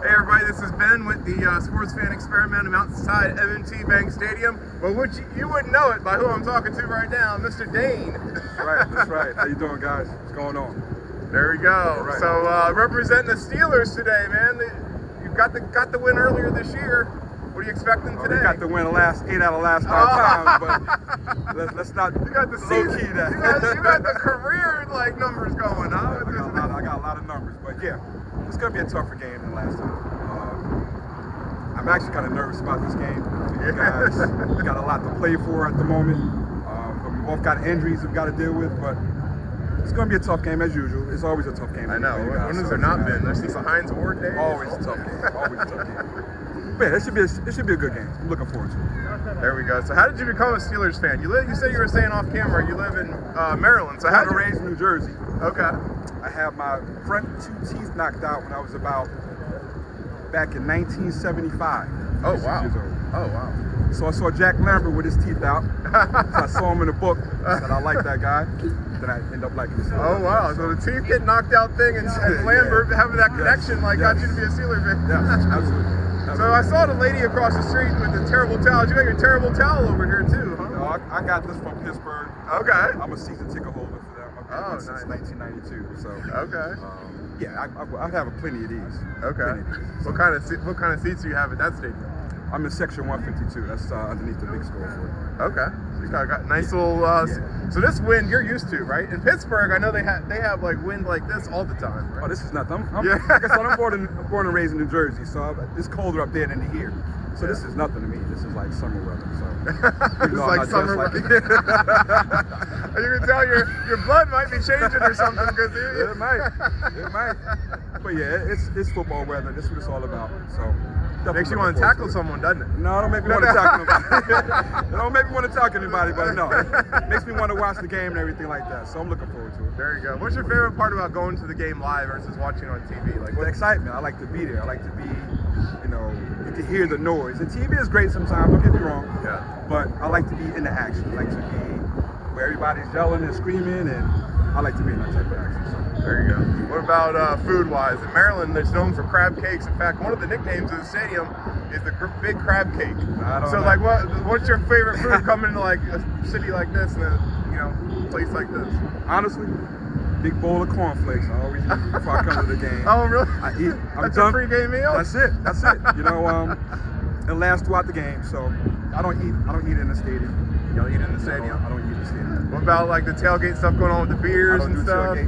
Hey everybody, this is Ben with the Sports Fan Experiment. I'm outside M&T Bank Stadium. But you wouldn't know it by who I'm talking to right now, Mr. Dane. That's right. How you doing, guys? What's going on? There we go. Right. So representing the Steelers today, man. You got the win earlier this year. What are you expecting today? We got the win the last 8 out of last 9 times, but let's not you got the low key that. You got the career numbers going, huh? I got a lot of numbers, but yeah, it's gonna be a tougher game than last time. I'm actually kind of nervous about this game. You guys got a lot to play for at the moment. But we both got injuries we've got to deal with, but it's going to be a tough game as usual. It's always a tough game. I know. When has there not been? There's the Heinz Award days. Always a tough game. Always a tough game. But yeah, it should be a good game. I'm looking forward to it. There we go. So how did you become a Steelers fan? You said you were saying off camera you live in Maryland. So how did you raised in New Jersey? Okay. I had my front 2 teeth knocked out when I was back in 1975. Oh wow. Years old. Oh wow. So I saw Jack Lambert with his teeth out. So I saw him in a book. I said I like that guy. Then I ended up liking the Steelers. Oh wow. So the teeth get knocked out thing and Lambert having that connection got you to be a Steelers fan. Yeah, absolutely. So I saw the lady across the street with the terrible towel. You got your terrible towel over here too, huh? No, I got this from Pittsburgh. Okay. I'm a season ticket holder for them. I've been since 1992. So okay. Yeah, I have plenty of these. Okay. So. What kind of seats do you have at that stadium? I'm in section 152. That's underneath the big scoreboard. Okay. So you got nice little. So this wind you're used to, right? In Pittsburgh, I know they have like wind like this all the time. Right? Oh, this is nothing. Like I said, I'm born and raised in New Jersey, so it's colder up there than here. So this is nothing to me. This is like summer weather. So it's like summer weather. You can tell your blood might be changing or something because it might. But yeah, it's football weather. This is what it's all about. So. Makes you want to tackle someone, doesn't it? No, don't make me want to tackle nobody. Don't make me want to tackle anybody, but no. It makes me want to watch the game and everything like that. So I'm looking forward to it. There you go. What's your favorite part about going to the game live versus watching on TV? Like the excitement. I like to be there. I like to be, you can hear the noise. And TV is great sometimes, don't get me wrong. Yeah. But I like to be in the action. I like to be where everybody's yelling and screaming, and I like to be in that type of action. So. There you go. What about food-wise? In Maryland, it's known for crab cakes. In fact, one of the nicknames of the stadium is the Big Crab Cake. So, like, what's your favorite food coming into like a city like this and a place like this? Honestly, big bowl of cornflakes. I always eat before I come to the game. Oh, really? I eat. That's a pre-game meal. That's it. It lasts throughout the game. So I don't eat in the stadium. You don't eat in the stadium? I don't eat in the stadium. What about like the tailgate stuff going on with the beers and stuff? I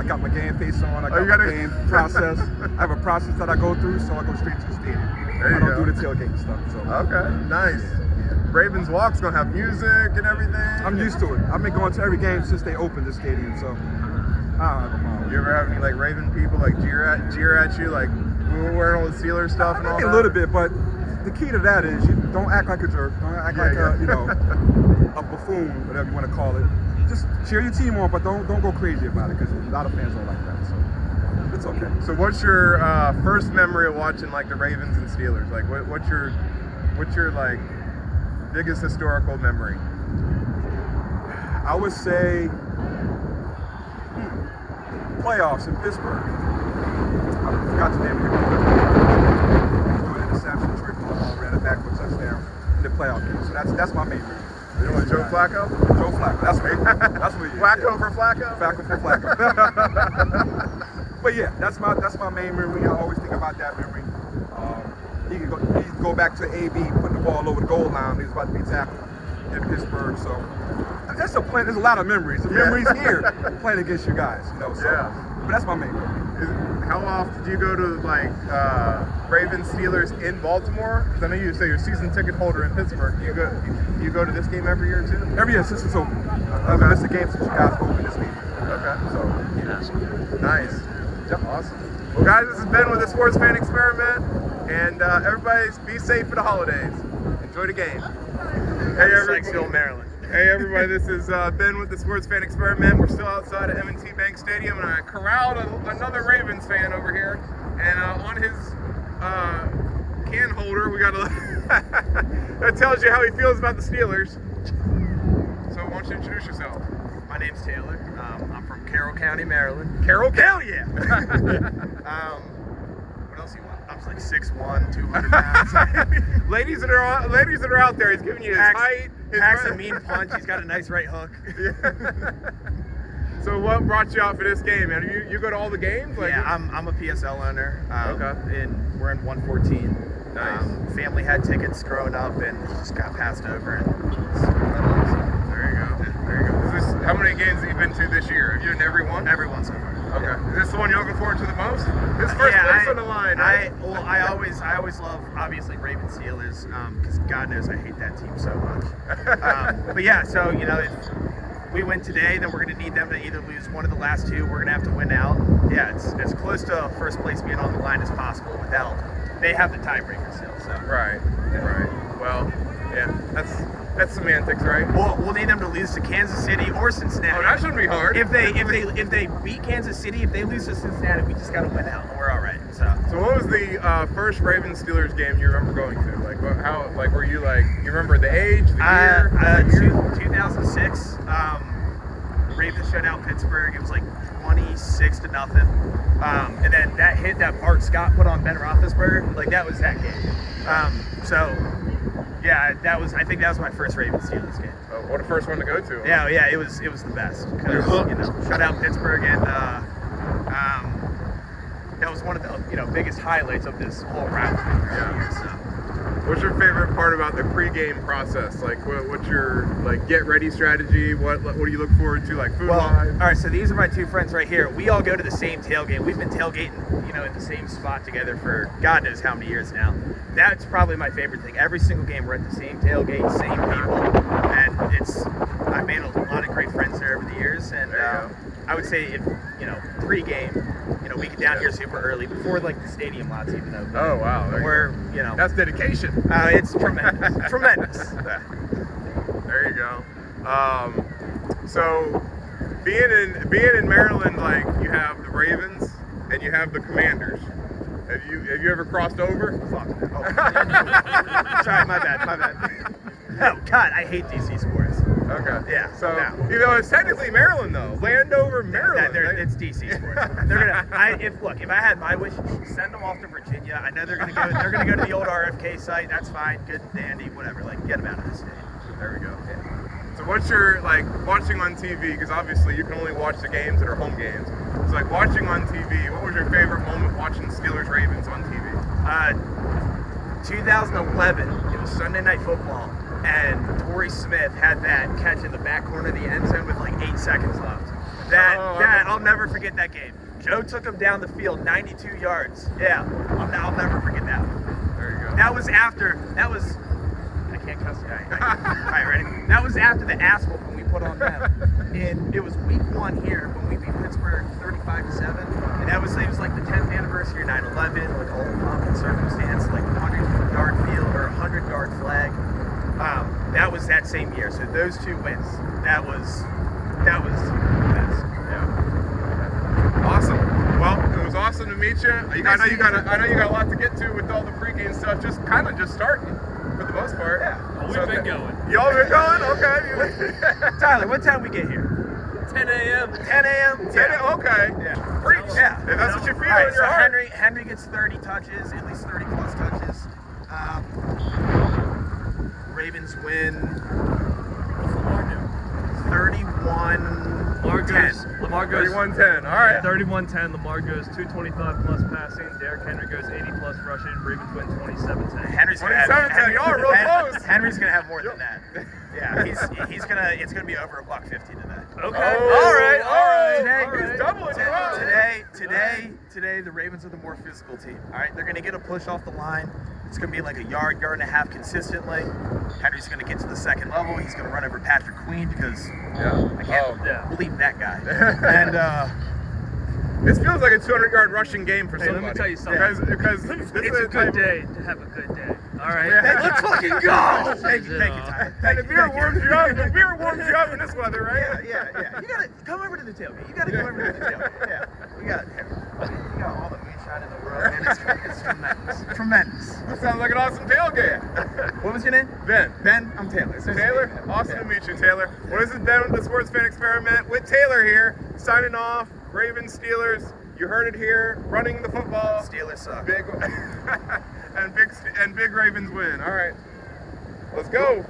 got my game face on. I got my game process. I have a process that I go through, so I go straight to the stadium. I don't do the tailgate stuff. So. Okay, nice. Ravens Walk's gonna have music and everything. I'm used to it. I've been going to every game since they opened the stadium, so I don't have a problem. You ever have any like Raven people like jeer at you, like we were wearing all the Steelers stuff and all that? A little bit, but the key to that is you don't act like a jerk. Don't act like a buffoon, whatever you want to call it. Just cheer your team on, but don't go crazy about it because a lot of fans don't like that. So it's okay. So what's your first memory of watching like the Ravens and Steelers? Like what's your like biggest historical memory? I would say playoffs in Pittsburgh. I forgot the name of the interception, ran a back for a touchdown in the playoff game. So that's my main memory. You know Joe Flacco? Joe Flacco. That's me. That's what he is. Flacco for Flacco? Flacco for Flacco. But yeah, that's my main memory. I always think about that memory. He could go back to AB, putting the ball over the goal line. He was about to be tackled in Pittsburgh. So there's a lot of memories. The memories here playing against you guys. But that's my main memory. How often do you go to like Ravens Steelers in Baltimore? Because I know you say you're a season ticket holder in Pittsburgh. Do you go to this game every year too? Every year since it's open. I've missed a game since you guys opened this game. Okay. So nice. Yep. Awesome. Well, guys, this has been with the Sports Fan Experiment, and everybody be safe for the holidays. Enjoy the game. Hey, Sykesville, Maryland. Hey everybody, this is Ben with the Sports Fan Experiment. We're still outside of M&T Bank Stadium, and I corralled another Ravens fan over here. And on his can holder, we got that tells you how he feels about the Steelers. So why don't you introduce yourself? My name's Taylor. I'm from Carroll County, Maryland. Carroll County, yeah. What else you want? I'm He's like 6'1", 200 pounds. ladies that are out there, he's giving you his height. Packs a mean punch. He's got a nice right hook. So what brought you out for this game, man? You go to all the games? Yeah, I'm a PSL owner. Okay. And we're in 114. Nice. Family had tickets growing up and just got passed over. There you go. There you go. Is this, how many games have you been to this year? Have you been to every one? Every one so far. Okay. Is this the one you're looking forward to the most? This first place on the line, right? I always love, obviously, Ravens Steelers, because God knows I hate that team so much. But yeah, so, you know, if we win today, then we're going to need them to either lose one of the last two. We're going to have to win out. Yeah, it's as close to first place being on the line as possible without, they have the tiebreaker still, so. Right. Well, yeah, that's semantics, right? We'll need them to lose to Kansas City or Cincinnati. Oh, that shouldn't be hard. If they beat Kansas City, if they lose to Cincinnati, we just got to win out, and we're all right. So what was the first Ravens Steelers game you remember going to? Like, how? Like, were you like? You remember the age, the year? 2006. Ravens shut out Pittsburgh. It was like 26-0. And then that hit that Bart Scott put on Ben Roethlisberger, like that was that game. So yeah, I think that was my first Ravens Steelers game. Oh, what a first one to go to. Yeah, it was the best because shut out Pittsburgh and that was one of the biggest highlights of this whole round. So. What's your favorite part about the pregame process? Like, what's your get ready strategy? What do you look forward to, like food wise? All right, so these are my two friends right here. We all go to the same tailgate. We've been tailgating, in the same spot together for God knows how many years now. That's probably my favorite thing. Every single game, we're at the same tailgate, same people, and I've made a lot of great friends there over the years. And I would say if pregame, we get down here super early before the stadium lots even open. Oh wow, that's dedication. It's tremendous, tremendous. There you go. So being in Maryland, like you have the Ravens and you have the Commanders. Have you ever crossed over? Fuck. Oh. Sorry, my bad. Oh God, I hate DC sports. Okay. Yeah. So it's technically Maryland though. Landover, Maryland. It's DC sports. They're gonna. If I had my wish, send them off to Virginia. I know they're gonna go. They're gonna go to the old RFK site. That's fine. Good and dandy. Whatever. Get them out of the state. There we go. Yeah. So what's your watching on TV? Because obviously you can only watch the games that are home games. So watching on TV, what was your favorite moment watching Steelers Ravens on TV? 2011. It was Sunday Night Football. And Torrey Smith had that catch in the back corner of the end zone with 8 seconds left. I'll never forget that game. Joe took him down the field 92 yards. Yeah, I'll never forget that. There you go. That was I can't cuss guy. All right, ready? That was after the ass whooping we put on them. And it was week 1 here when we beat Pittsburgh 35-7. And it was like the 10th anniversary of 9/11, all the pomp and circumstance, 100-yard field or 100-yard flag. That was that same year. So those 2 wins, that was the best. Yeah. Awesome. Well, it was awesome to meet you. I know you got a lot to get to with all the pregame stuff. Just starting for the most part. Yeah. We've been going. Y'all been going? Okay. Tyler, what time we get here? 10 a.m. 10 a.m. 10 a.m. Okay. Yeah. Preach. Yeah. If that's what you feel All right, in your so heart. Henry gets 30 touches, at least 30 plus touches. Ravens win 31-10. Lamar goes 31-10. All right. 31-10. Lamar goes 225 plus passing. Derrick Henry goes 80 plus rushing. Ravens win 27-10. Henry's gonna 27-10. Y'all are real close. Henry's gonna have more than that. Yeah, it's gonna be over $150 today. Okay. Oh, all right. Today, He's doubling you up. Today, the Ravens are the more physical team. All right, they're gonna get a push off the line. It's gonna be a yard and a half consistently. Henry's gonna get to the second level. He's gonna run over Patrick Queen because I can't believe that guy. And this feels like a 200-yard rushing game for somebody. Let me tell you something. Because It's a good day to have a good day. All right. let's fucking go. Thank you, Tyler. And the beer warms you up. The beer warms you up in this weather, right? Yeah. You gotta come over to the tailgate. You gotta come over to the tailgate. Yeah. We got all the moonshine in the world, man. It's tremendous. Tremendous. That sounds like an awesome tailgate. What was your name? Ben. Ben. I'm Taylor. Taylor, awesome to meet you, Taylor. Well, this is Ben with the Sports Fan Experiment with Taylor here, signing off. Ravens, Steelers. You heard it here. Running the football. Steelers suck. Big and big Ravens win. All right, let's go.